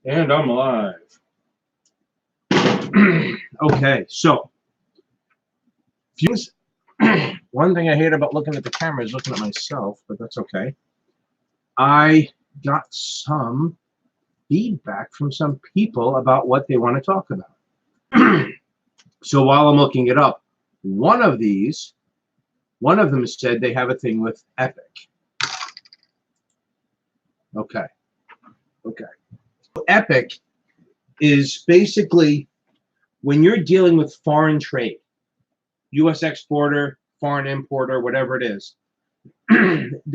And I'm live. Okay, so one thing I hate about looking at the camera is looking at myself, but that's okay. I got some feedback from some people about what they want to talk about. So while I'm looking it up, one of them said they have a thing with Epic. Okay. So Epic is basically when you're dealing with foreign trade, U.S. exporter, foreign importer, whatever it is,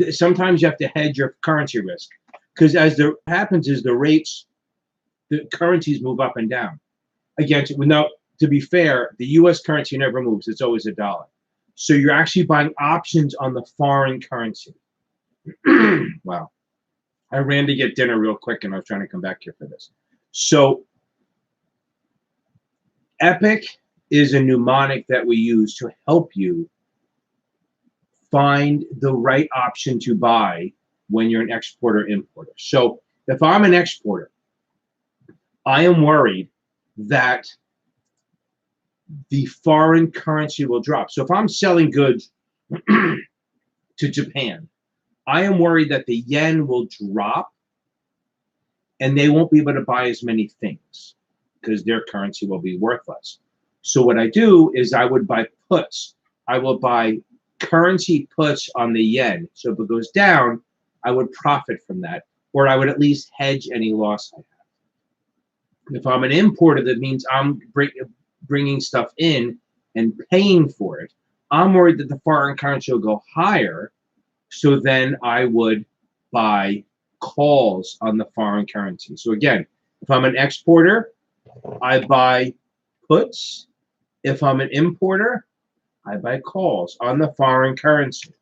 sometimes you have to hedge your currency risk because what happens is the currencies move up and down. Again, to be fair, the U.S. currency never moves. It's always a dollar. So you're actually buying options on the foreign currency. Wow. I ran to get dinner real quick, and I was trying to come back here for this. So Epic is a mnemonic that we use to help you find the right option to buy when you're an exporter importer. So if I'm an exporter, I am worried that the foreign currency will drop. So if I'm selling goods to Japan, I am worried that the yen will drop and they won't be able to buy as many things because their currency will be worthless. So what I do is I would buy puts. I will buy currency puts on the yen. So if it goes down, I would profit from that, or I would at least hedge any loss I have. If I'm an importer, that means I'm bringing stuff in and paying for it. I'm worried that the foreign currency will go higher, so then I would buy calls on the foreign currency. So again, if I'm an exporter, I buy puts. If I'm an importer, I buy calls on the foreign currency.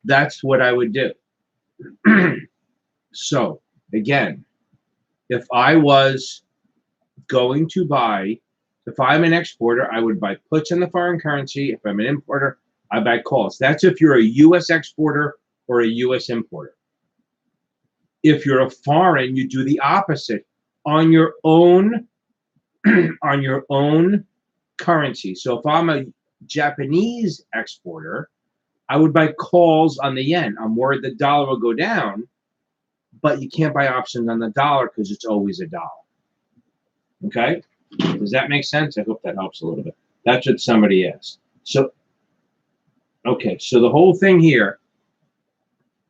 That's what I would do. So again, if I was going to buy, if I'm an exporter, I would buy puts in the foreign currency. If I'm an importer, I buy calls. That's if you're a U.S. exporter or a U.S. importer. If you're a foreign, you do the opposite on your own on your own currency. So if I'm a Japanese exporter, I would buy calls on the yen. I'm worried the dollar will go down, but you can't buy options on the dollar because it's always a dollar. Okay? Does that make sense? I hope that helps a little bit. That's what somebody asked. So, okay, so the whole thing here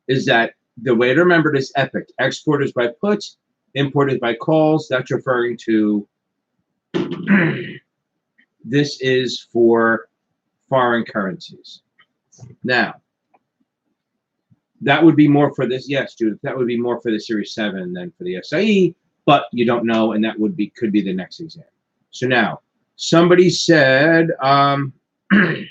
is that the way to remember it is Epic. Exporters buy puts, importers buy calls. That's referring to this is for foreign currencies. Now, that would be more for this. Yes, Judith, that would be more for the Series 7 than for the SIE, but you don't know, and that could be the next exam. So now, somebody said, can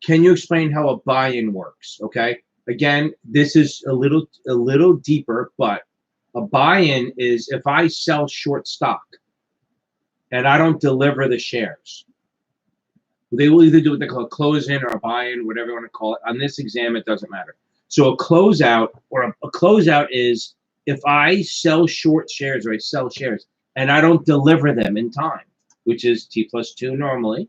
you explain how a buy-in works? Okay. Again, this is a little deeper, but a buy-in is if I sell short stock and I don't deliver the shares. They will either do what they call a close-in or a buy-in, whatever you want to call it. On this exam, it doesn't matter. So a closeout or a closeout is if I sell short shares or I sell shares and I don't deliver them in time, which is T+2 normally.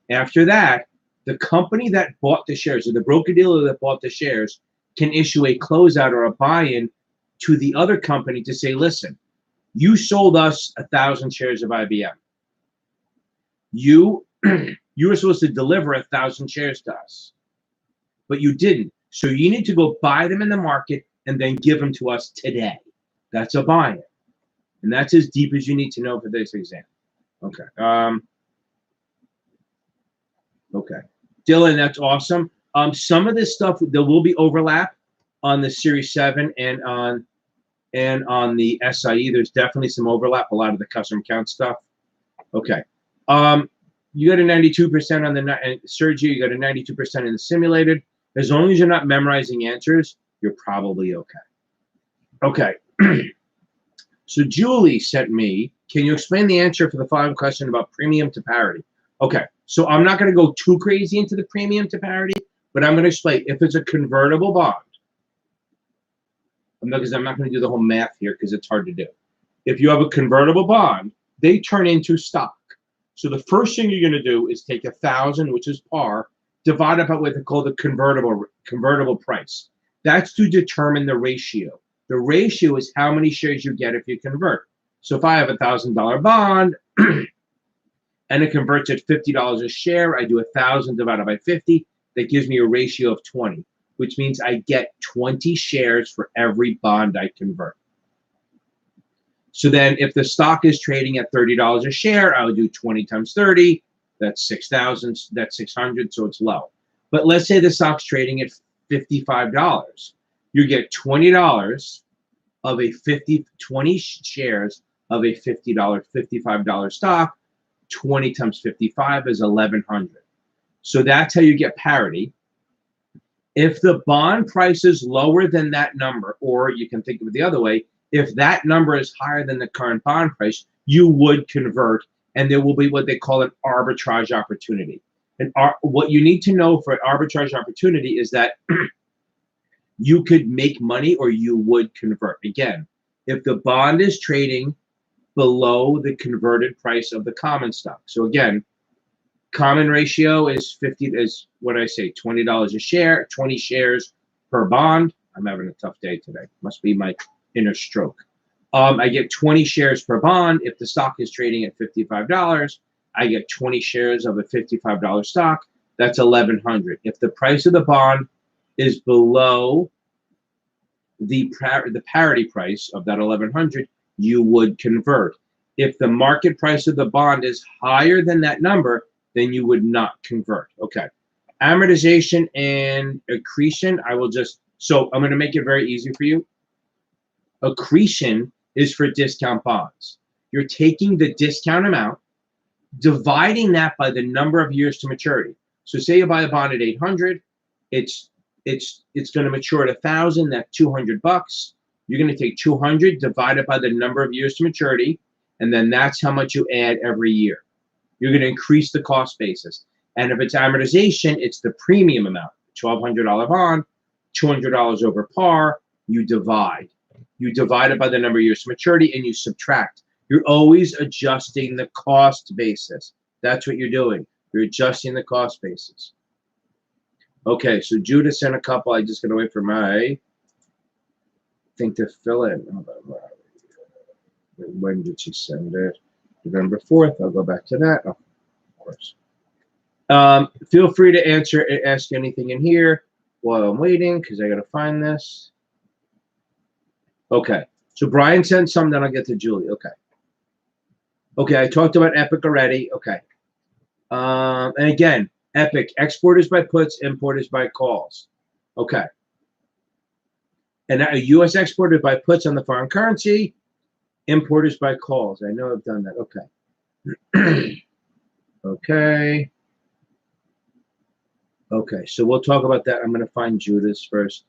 After that, the company that bought the shares or the broker-dealer that bought the shares can issue a closeout or a buy-in to the other company to say, listen, you sold us 1,000 shares of IBM. You were supposed to deliver 1,000 shares to us, but you didn't. So you need to go buy them in the market and then give them to us today. That's a buy-in. And that's as deep as you need to know for this exam. Okay. Okay. Dylan, that's awesome. Some of this stuff, there will be overlap on the Series 7 and on the SIE. There's definitely some overlap, a lot of the custom count stuff. Okay. You got a 92% on the Sergio, you got a 92% in the simulated. As long as you're not memorizing answers, you're probably okay. Okay. So Julie sent me, can you explain the answer for the following question about premium to parity? Okay. So I'm not going to go too crazy into the premium to parity, but I'm going to explain if it's a convertible bond. because I'm not going to do the whole math here because it's hard to do. If you have a convertible bond, they turn into stock. So the first thing you're going to do is take 1,000, which is par, divide it by what they call the convertible price. That's to determine the ratio. The ratio is how many shares you get if you convert. So if I have $1,000 bond and it converts at $50 a share, I do 1,000 divided by 50. That gives me a ratio of 20, which means I get 20 shares for every bond I convert. So then if the stock is trading at $30 a share, I would do 20 times 30. That's 6,000. That's 600, so it's low. But let's say the stock's trading at $55. You get $20 of a 20 shares of a $55 stock. 20 times 55 is 1,100. So that's how you get parity. If the bond price is lower than that number, or you can think of it the other way, if that number is higher than the current bond price, you would convert, and there will be what they call an arbitrage opportunity. And what you need to know for an arbitrage opportunity is that you could make money or you would convert. Again, if the bond is trading below the converted price of the common stock. So again, common ratio is $20 a share, 20 shares per bond. I'm having a tough day today. Must be my inner stroke. I get 20 shares per bond. If the stock is trading at $55, I get 20 shares of a $55 stock. That's 1,100. If the price of the bond is below the parity price of that 1,100, you would convert. If the market price of the bond is higher than that number, then you would not convert. Okay. Amortization and accretion, so I'm going to make it very easy for you. Accretion is for discount bonds. You're taking the discount amount, dividing that by the number of years to maturity. So say you buy a bond at 800, it's going to mature at 1,000, that's $200. You're going to take 200 divided by the number of years to maturity, and then that's how much you add every year. You're going to increase the cost basis. And if it's amortization, it's the premium amount. $1,200 bond, $200 over par, you divide. You divide it by the number of years to maturity, and you subtract. You're always adjusting the cost basis. That's what you're doing. You're adjusting the cost basis. Okay, so Judith sent a couple. I just got to wait for my thing to fill in. When did she send it? November 4th. I'll go back to that. Oh, of course. Feel free to ask anything in here while I'm waiting, because I got to find this. Okay, so Brian sent some, then I'll get to Julie. Okay. Okay, I talked about Epic already. Okay. And again, Epic, exporters by puts, importers by calls. Okay. And now a U.S. exporter by puts on the foreign currency, importers by calls. I know I've done that. Okay. Okay. Okay, so we'll talk about that. I'm going to find Judith's first,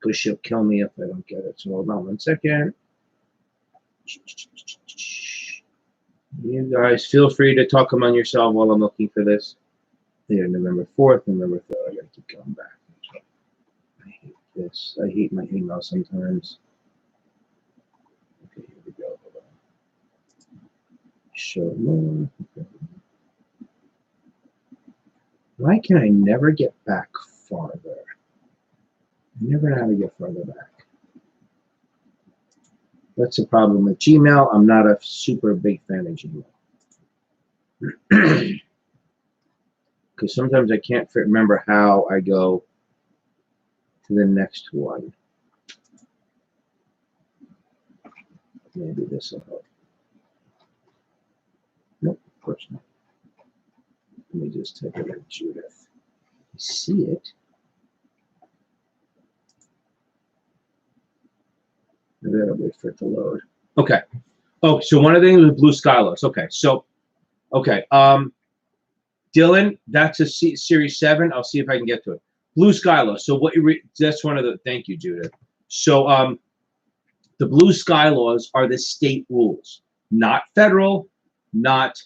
because she'll kill me if I don't get it. So hold on 1 second. You guys feel free to talk among yourself while I'm looking for this. Here, November 4th, November 3rd. I got to keep going back. I hate this. I hate my email sometimes. Okay, here we go. Show more. Okay. Why can I never get back farther? I never know how to get farther back. That's the problem with Gmail. I'm not a super big fan of Gmail. Because sometimes I can't remember how I go to the next one. Maybe this will help. Nope, of course not. Let me just take it at Judith. I see it. Maybe I'll wait for it to load. Okay. Oh, so one of the things with Blue Skylos. Okay, so, okay. Dylan, that's a Series 7. I'll see if I can get to it. Blue Skylos. So what that's one of the, thank you, Judith. So the Blue Skylos are the state rules, not federal, not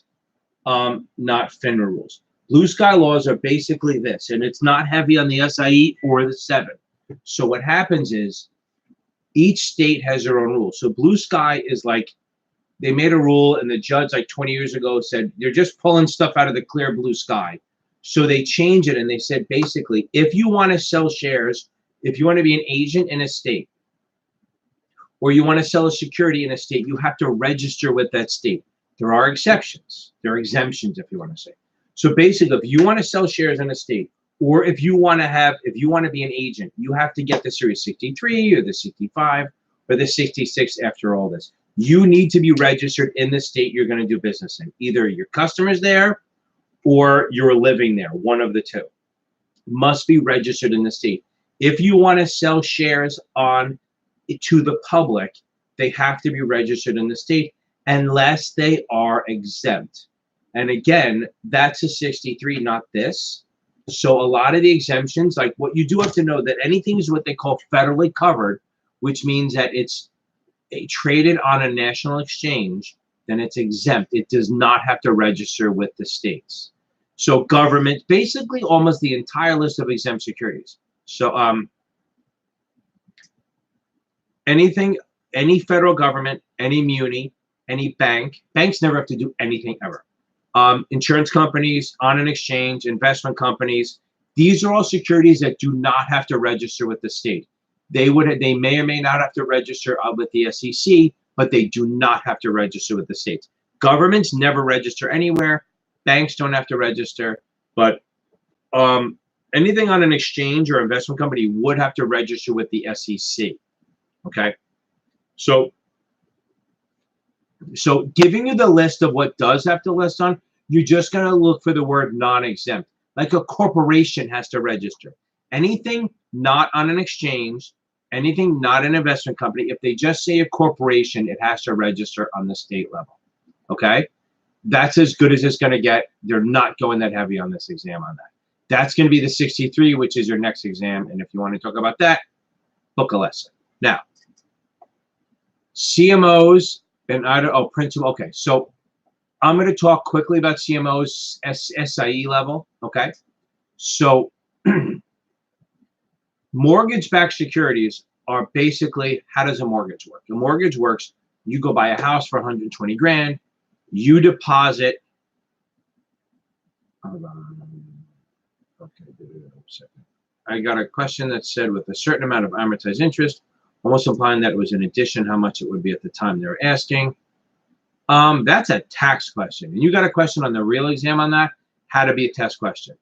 FINRA rules. Blue Sky laws are basically this, and it's not heavy on the SIE or the 7. So what happens is Each state has their own rules. So blue sky is like, they made a rule and the judge like 20 years ago said, they're just pulling stuff out of the clear blue sky. So they changed it and they said, basically, if you want to sell shares, if you want to be an agent in a state, or you want to sell a security in a state, you have to register with that state. There are exceptions. There are exemptions, if you want to say. So basically, if you want to sell shares in a state, or if you want to be an agent, you have to get the Series 63 or the 65 or the 66 after all this. You need to be registered in the state you're going to do business in. Either your customer's there or you're living there, one of the two. Must be registered in the state. If you want to sell shares to the public, they have to be registered in the state unless they are exempt. And again, that's a 63, not this. So a lot of the exemptions, like what you do have to know that anything is what they call federally covered, which means that it's traded on a national exchange, then it's exempt. It does not have to register with the states. So government, basically almost the entire list of exempt securities. So anything, any federal government, any muni, any banks never have to do anything ever. Insurance companies, on an exchange, investment companies, these are all securities that do not have to register with the state. They may or may not have to register with the SEC, but they do not have to register with the states. Governments never register anywhere. Banks don't have to register, but anything on an exchange or investment company would have to register with the SEC. Okay, so giving you the list of what does have to list on, you're just going to look for the word non-exempt. Like a corporation has to register. Anything not on an exchange, anything not an investment company, if they just say a corporation, it has to register on the state level. Okay? That's as good as it's going to get. They're not going that heavy on this exam on that. That's going to be the 63, which is your next exam. And if you want to talk about that, book a lesson. Now, CMOs and principal. Okay, so I'm going to talk quickly about CMOs SIE level. Okay, so mortgage-backed securities are basically, how does a mortgage work? A mortgage works, you go buy a house for 120 grand, you deposit. Okay, I got a question that said with a certain amount of amortized interest, almost implying that it was in addition how much it would be at the time they were asking. That's a tax question. And you got a question on the real exam on that, how to be a test question.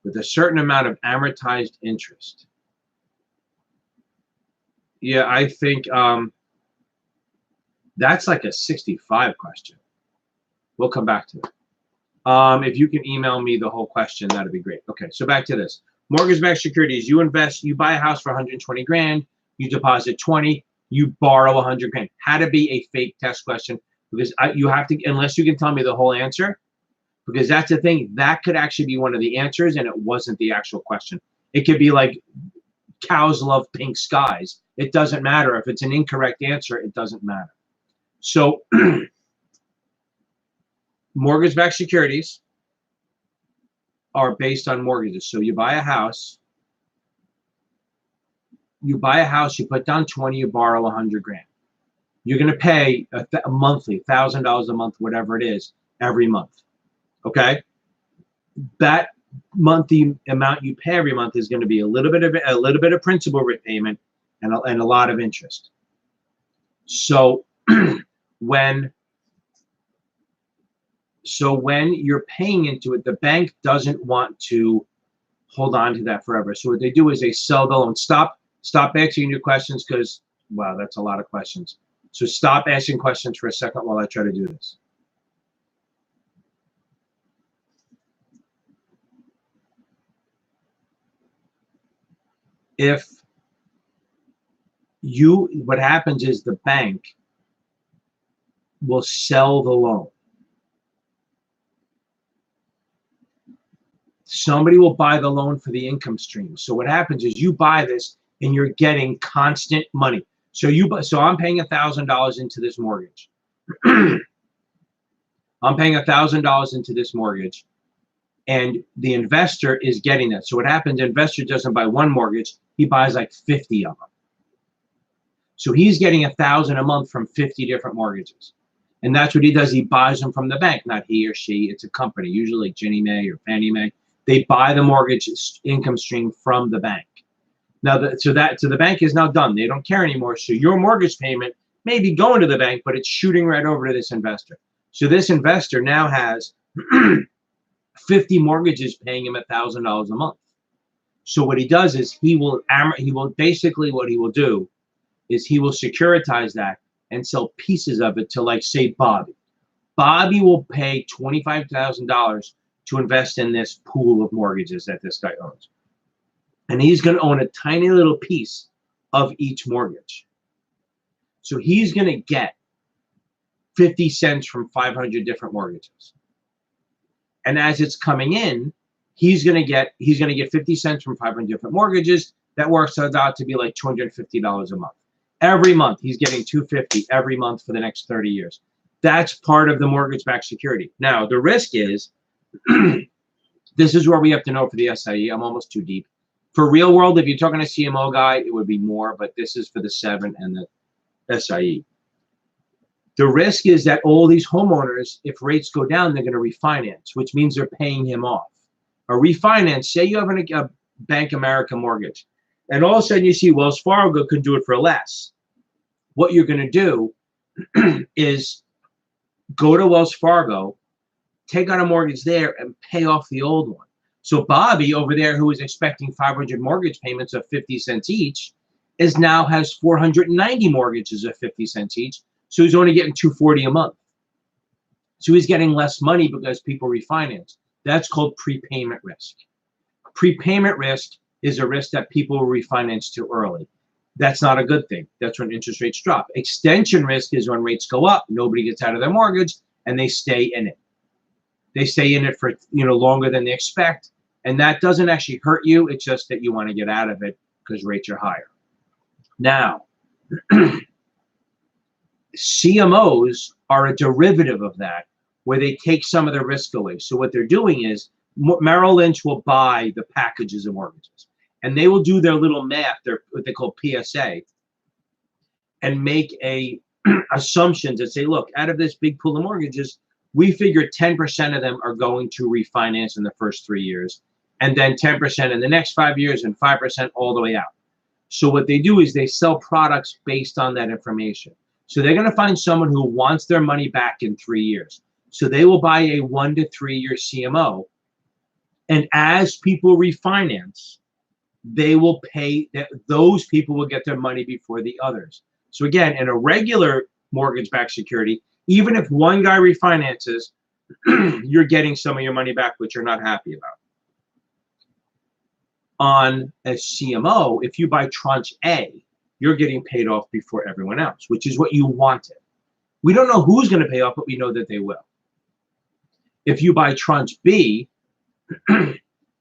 With a certain amount of amortized interest. Yeah, I think that's like a 65 question. We'll come back to it. If you can email me the whole question, that'd be great. Okay, so back to this. Mortgage-backed securities, you invest, you buy a house for 120 grand, you deposit 20, you borrow 100 grand. How to be a fake test question, because you have to, unless you can tell me the whole answer, because that's the thing, that could actually be one of the answers and it wasn't the actual question. It could be like, cows love pink skies. It doesn't matter. If it's an incorrect answer, it doesn't matter. So mortgage-backed securities are based on mortgages. So you buy a house, you put down 20, you borrow 100 grand. You're going to pay a monthly, $1,000 a month, whatever it is, every month. Okay? That monthly amount you pay every month is going to be a little bit of principal repayment and a lot of interest. So when you're paying into it, the bank doesn't want to hold on to that forever. So what they do is they sell the loan. Stop asking your questions, because, wow, that's a lot of questions. So stop asking questions for a second while I try to do this. What happens is the bank will sell the loan. Somebody will buy the loan for the income stream. So what happens is you buy this and you're getting constant money. So I'm paying $1,000 into this mortgage. I'm paying $1,000 into this mortgage, and the investor is getting that. So what happens, the investor doesn't buy one mortgage, he buys like 50 of them. So he's getting $1,000 a month from 50 different mortgages. And that's what he does. He buys them from the bank, not he or she. It's a company, usually Ginnie Mae or Fannie Mae. They buy the mortgage income stream from the bank. Now, the bank is now done. They don't care anymore. So your mortgage payment may be going to the bank, but it's shooting right over to this investor. So this investor now has 50 mortgages paying him $1,000 a month. So what he does is he will basically what he will do is he will securitize that and sell pieces of it to, like, say, Bobby. Bobby will pay $25,000 to invest in this pool of mortgages that this guy owns. And he's going to own a tiny little piece of each mortgage. So he's going to get 50 cents from 500 different mortgages. And as it's coming in, he's going to get 50 cents from 500 different mortgages. That works out to be like $250 a month. Every month, he's getting $250 every month for the next 30 years. That's part of the mortgage-backed security. Now, the risk is, this is where we have to know for the SIE. I'm almost too deep. For real world, if you're talking to a CMO guy, it would be more, but this is for the 7 and the SIE. The risk is that all these homeowners, if rates go down, they're going to refinance, which means they're paying him off. A refinance, say you have a Bank America mortgage, and all of a sudden you see Wells Fargo could do it for less. What you're going to do is go to Wells Fargo, take out a mortgage there, and pay off the old one. So Bobby over there, who was expecting 500 mortgage payments of 50 cents each, now has 490 mortgages of 50 cents each. So he's only getting $240 a month. So he's getting less money because people refinance. That's called prepayment risk. Prepayment risk is a risk that people will refinance too early. That's not a good thing. That's when interest rates drop. Extension risk is when rates go up, nobody gets out of their mortgage, and they stay in it. They stay in it for longer than they expect, and that doesn't actually hurt you. It's just that you want to get out of it because rates are higher. Now, CMOs are a derivative of that, where they take some of the risk away. So what they're doing is Merrill Lynch will buy the packages of mortgages, and they will do their little math, what they call PSA, and make assumptions that say, look, out of this big pool of mortgages, we figure 10% of them are going to refinance in the first 3 years, and then 10% in the next 5 years, and 5% all the way out. So what they do is they sell products based on that information. So they're going to find someone who wants their money back in 3 years. So they will buy a 1 to 3 year CMO. And as people refinance, they will pay, those people will get their money before the others. So again, in a regular mortgage-backed security, even if one guy refinances, you're getting some of your money back, which you're not happy about. On a CMO, if you buy tranche A, you're getting paid off before everyone else, which is what you wanted. We don't know who's going to pay off, but we know that they will. If you buy tranche B,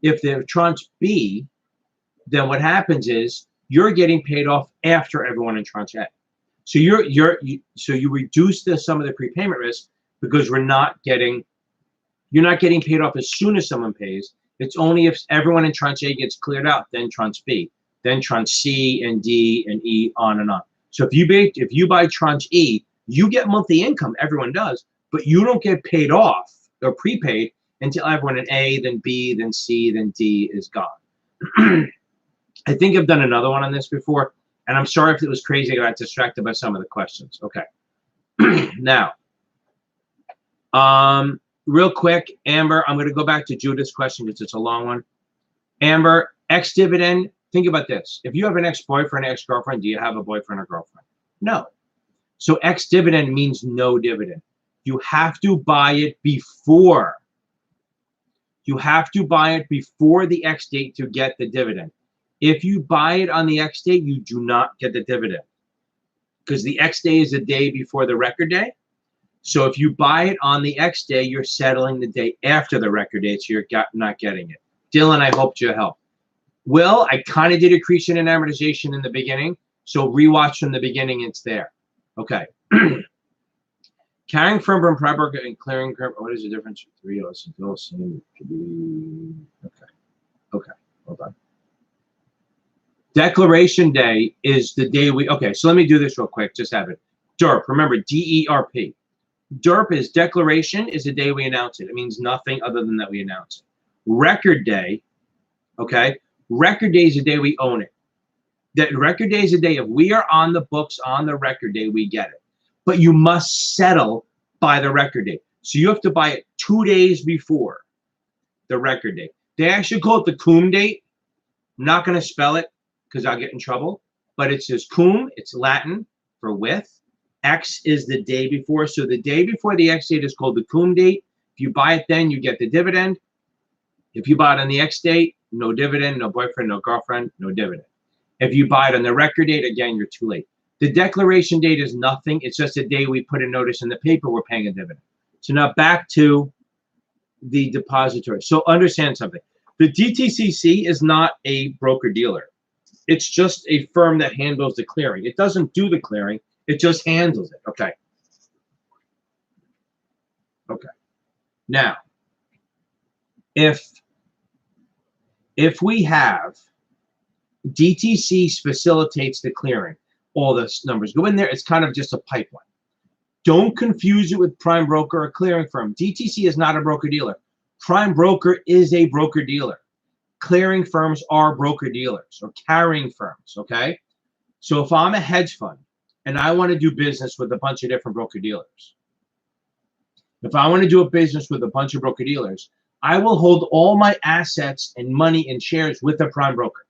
if they're tranche B, then what happens is you're getting paid off after everyone in tranche A. So you reduce some of the prepayment risk because you're not getting paid off as soon as someone pays. It's only if everyone in tranche A gets cleared out, then tranche B, then tranche C and D and E, on and on. So if you buy tranche E, you get monthly income, everyone does, but you don't get paid off or prepaid until everyone in A, then B, then C, then D is gone. I think I've done another one on this before, and I'm sorry if it was crazy. I got distracted by some of the questions. Okay. Now, real quick, Amber, I'm going to go back to Judith's question because it's a long one. Amber, ex-dividend, think about this. If you have an ex-boyfriend, ex-girlfriend, do you have a boyfriend or girlfriend? No. So ex-dividend means no dividend. You have to buy it before. You have to buy it before the X date to get the dividend. If you buy it on the X date, you do not get the dividend because the X day is the day before the record day. So if you buy it on the X day, you're settling the day after the record date, so you're not getting it. Dylan, I hope you help. Will, I kind of did accretion and amortization in the beginning, so rewatch from the beginning, it's there. Okay. Carrying firm from proper and clearing curve. What is the difference? 3 O's and okay. Okay. Hold on. Declaration day is the day we, okay, so let me do this real quick, just have it. DERP, remember, DERP. DERP is declaration is the day we announce it. It means nothing other than that we announce it. Record day, okay? Record day is the day we own it. That record day is the day if we are on the books on the record day, we get it. But you must settle by the record date. So you have to buy it 2 days before the record date. They actually call it the cum date. I'm not going to spell it because I'll get in trouble. But it says cum. It's Latin for with. X is the day before. So the day before the X date is called the cum date. If you buy it then, you get the dividend. If you buy it on the X date, no dividend, no boyfriend, no girlfriend, no dividend. If you buy it on the record date, again, you're too late. The declaration date is nothing. It's just a day we put a notice in the paper we're paying a dividend. So now back to the depository. So understand something. The DTCC is not a broker-dealer. It's just a firm that handles the clearing. It doesn't do the clearing. It just handles it. Okay. Okay. Now, if we have DTC facilitates the clearing, all the numbers go in there. It's kind of just a pipeline. Don't confuse it with prime broker or clearing firm. DTC is not a broker-dealer. Prime broker is a broker-dealer. Clearing firms are broker-dealers or carrying firms, okay? So if I'm a hedge fund and I want to do business with a bunch of different broker-dealers, if I want to do a business with a bunch of broker-dealers, I will hold all my assets and money and shares with a prime broker.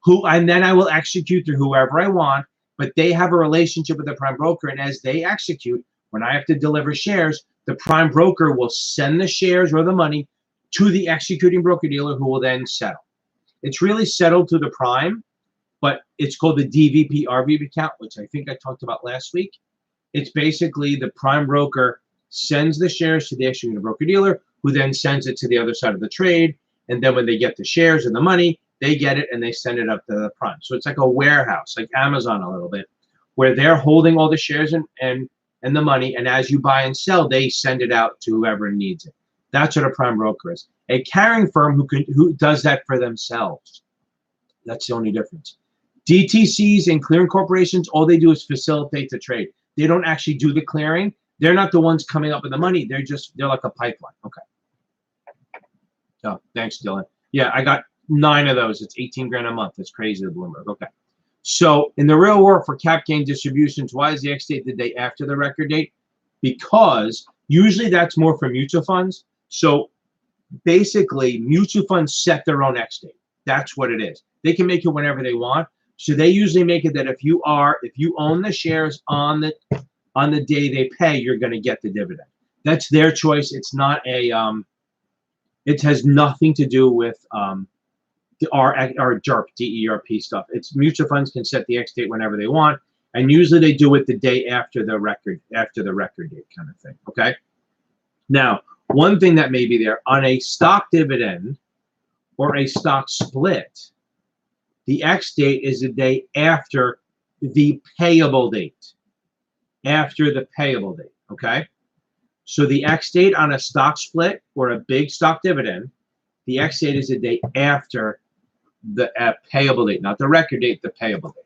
And then I will execute through whoever I want, but they have a relationship with the prime broker, and as they execute, when I have to deliver shares, the prime broker will send the shares or the money to the executing broker-dealer who will then settle. It's really settled to the prime, but it's called the DVP RVP account, which I think I talked about last week. It's basically the prime broker sends the shares to the executing broker-dealer, who then sends it to the other side of the trade, and then when they get the shares and the money, they get it and they send it up to the prime. So it's like a warehouse, like Amazon a little bit, where they're holding all the shares and the money, and as you buy and sell, they send it out to whoever needs it. That's what a prime broker is. A carrying firm who does that for themselves. That's the only difference. DTCs and clearing corporations, all they do is facilitate the trade. They don't actually do the clearing. They're not the ones coming up with the money. They're like a pipeline. Okay. Oh, thanks, Dylan. Yeah, I got 9 of those. It's 18 grand a month. That's crazy, the Bloomberg. Okay. So in the real world for cap gain distributions, why is the X date the day after the record date? Because usually that's more for mutual funds. So basically, mutual funds set their own X date. That's what it is. They can make it whenever they want. So they usually make it that if you own the shares on the day they pay, you're going to get the dividend. That's their choice. It's not a it has nothing to do with our DERP, DERP stuff. It's mutual funds can set the X date whenever they want, and usually they do it the day after the record date kind of thing. Okay. Now, one thing that may be there on a stock dividend or a stock split, the X date is the day after the payable date. After the payable date. Okay. So the X date on a stock split or a big stock dividend, the X date is the day after the payable date, not the record date, the payable date.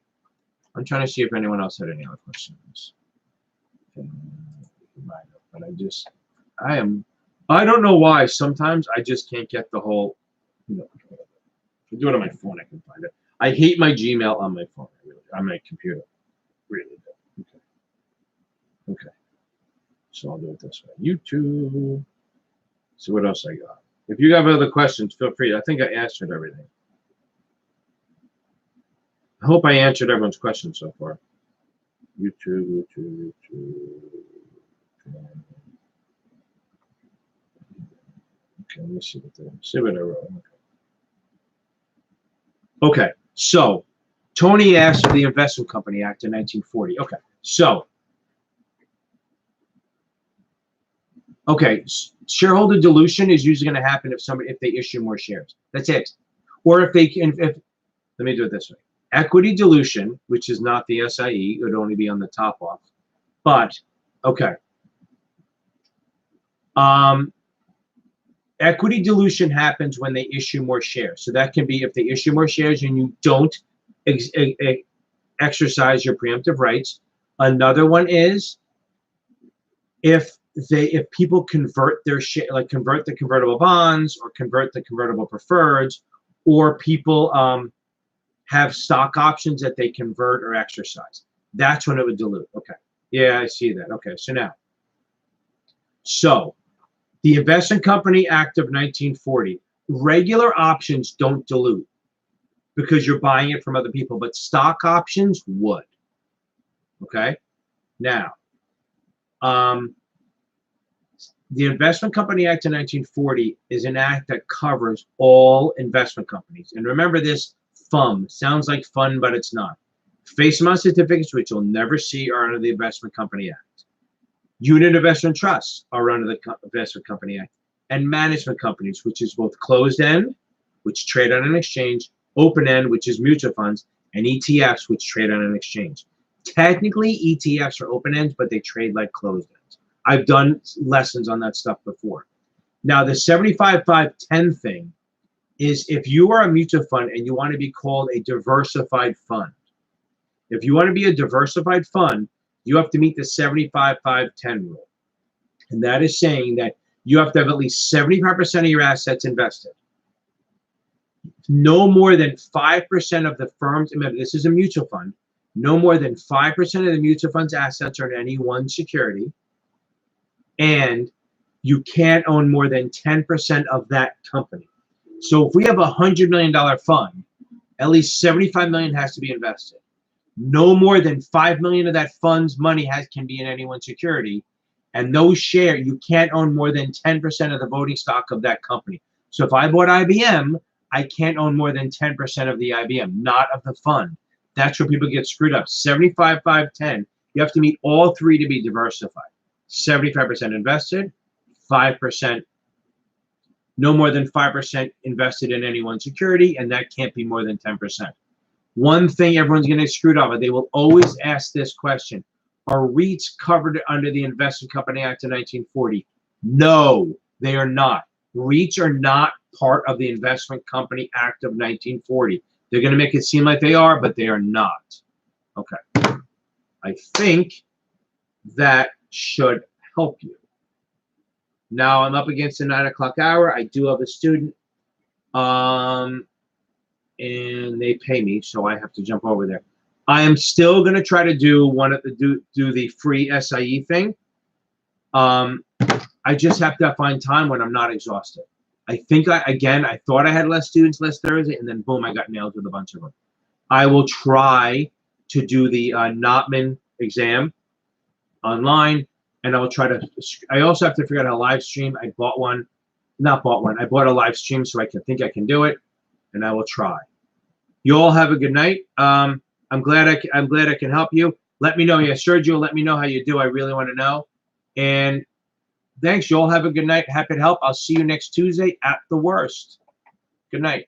I'm trying to see if anyone else had any other questions. But I don't know why. Sometimes I just can't get the whole, if I do it on my phone, I can find it. I hate my Gmail on my phone, on my computer. Really do. Okay. Okay. So I'll do it this way. YouTube. See what else I got. If you have other questions, feel free. I think I answered everything. I hope I answered everyone's questions so far. YouTube. Okay, let me see what I wrote. Okay, so Tony asked for the Investment Company Act in 1940. Okay, so shareholder dilution is usually going to happen if they issue more shares. That's it. Or if let me do it this way. Equity dilution, which is not the SIE, it would only be on the top off. But okay. Equity dilution happens when they issue more shares. So that can be if they issue more shares and you don't exercise your preemptive rights. Another one is if people convert their share, like convert the convertible bonds or convert the convertible preferreds, or people have stock options that they convert or exercise. That's when it would dilute. Okay. Yeah, I see that. Okay. So the Investment Company Act of 1940, regular options don't dilute because you're buying it from other people, but stock options would. Okay. Now, the Investment Company Act of 1940 is an act that covers all investment companies. And remember this, FUM sounds like fun, but it's not. Face amount certificates, which you'll never see, are under the Investment Company Act. Unit investment trusts are under the Investment Company Act. And management companies, which is both closed end, which trade on an exchange, open end, which is mutual funds, and ETFs, which trade on an exchange. Technically, ETFs are open ends, but they trade like closed ends. I've done lessons on that stuff before. Now, the 75-5-10 thing is if you are a mutual fund and you want to be called a diversified fund. If you want to be a diversified fund, you have to meet the 75-5-10 rule. And that is saying that you have to have at least 75% of your assets invested. No more than 5% of the firm's, remember, this is a mutual fund, no more than 5% of the mutual fund's assets are in any one security. And you can't own more than 10% of that company. So if we have a $100 million fund, at least $75 million has to be invested. No more than $5 million of that fund's money can be in any one security. And those shares, you can't own more than 10% of the voting stock of that company. So if I bought IBM, I can't own more than 10% of the IBM, not of the fund. That's where people get screwed up. 75-5-10, you have to meet all three to be diversified. 75% invested, 5%, no more than 5% invested in any one security, and that can't be more than 10%. One thing everyone's going to get screwed up, they will always ask this question: are REITs covered under the Investment Company Act of 1940? No, they are not. REITs are not part of the Investment Company Act of 1940. They're going to make it seem like they are, but they are not. Okay. I think that should help you. Now I'm up against the 9 o'clock hour. I do have a student, and they pay me, so I have to jump over there. I am still going to try to do do the free SIE thing. I just have to find time when I'm not exhausted. I think I thought I had less students last Thursday, and then boom, I got nailed with a bunch of them. I will try to do the Notman exam online, and I will try to. I also have to figure out how to live stream. I bought one, not bought one. I bought a live stream so I can do it, and I will try. You all have a good night. I'm glad I can help you. Let me know. Yeah, Sergio, let me know how you do. I really want to know. And thanks. You all have a good night. Happy to help. I'll see you next Tuesday at the worst. Good night.